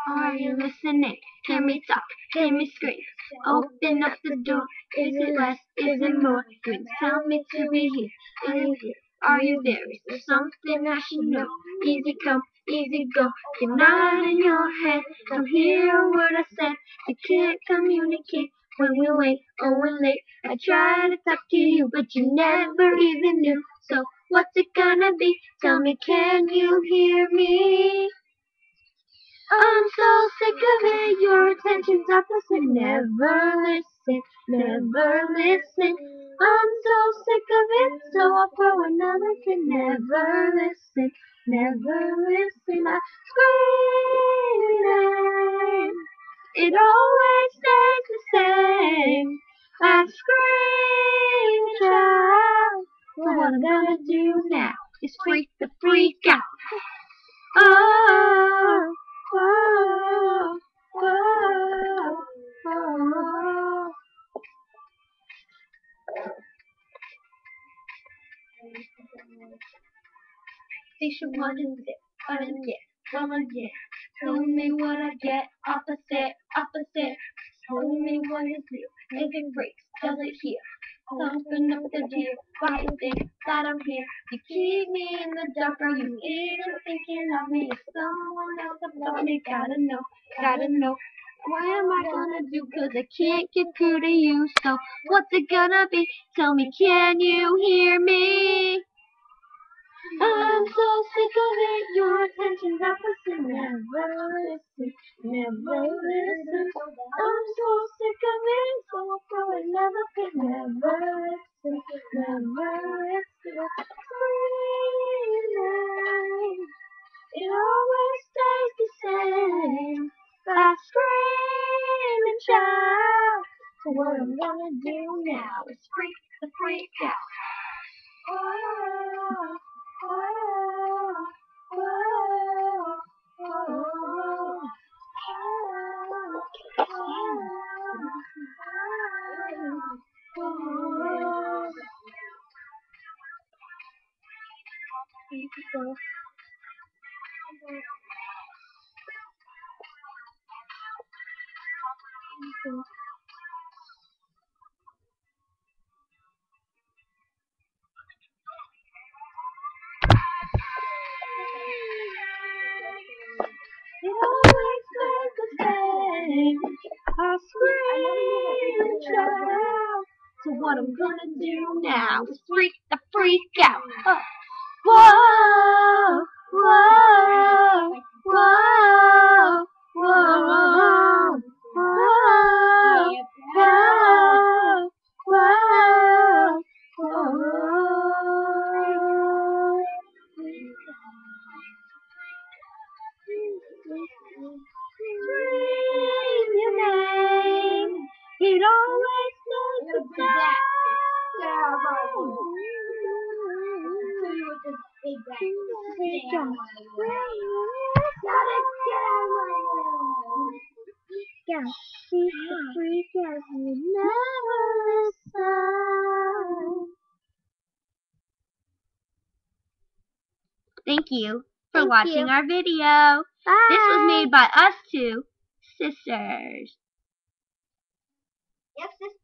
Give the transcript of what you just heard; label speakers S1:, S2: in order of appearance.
S1: Are you listening? Can we talk? Can we scream? Open up the door. Is it less? Is it more? Dreams tell me to be here. Are you here? Are you there? Is there something I should know? Easy come, easy go. You're not in your head. Don't hear what I said. You can't communicate when we wait. Oh, we're late. I try to talk to you, but you never even knew. So what's it gonna be? Tell me, can you hear me? I'm so sick of it, your attention's opposite. Never listen, never listen. I'm so sick of it, so I'll throw another fit. Never listen, never listen. I scream, it always stays the same. I scream and shout, so what I'm gonna do now is freak the freak out. Oh. Oh, oh, oh. Station 1 and 6, fun and yeah, well again. Tell me what I get, opposite, opposite. Tell me what is new, if it breaks, does it heal? Open up the deal, why you think that I'm here? You keep me in the dark, are you even thinking of me? If someone else above me, gotta know, gotta know. What am I gonna do? 'Cause I can't get through to you. So what's it gonna be? Tell me, can you hear me? I'm so sick of it. Your attention's opposite. Never listen, never listen. I'm so sick of it. So I'll throw another fit. Never listen, never listen. Screaming, it always stays the same. I scream and shout. So what I'm gonna do now is freak the freak out. Oh, oh, oh, oh, it always stays the same. I scream and shout. So what I'm gonna do now is freak the freak out. Oh. Whoa, whoa, whoa, whoa, whoa, whoa, Scream your name. It always knows the time. Thank you for watching our video. Bye. This was made by us two sisters. Yep, sisters.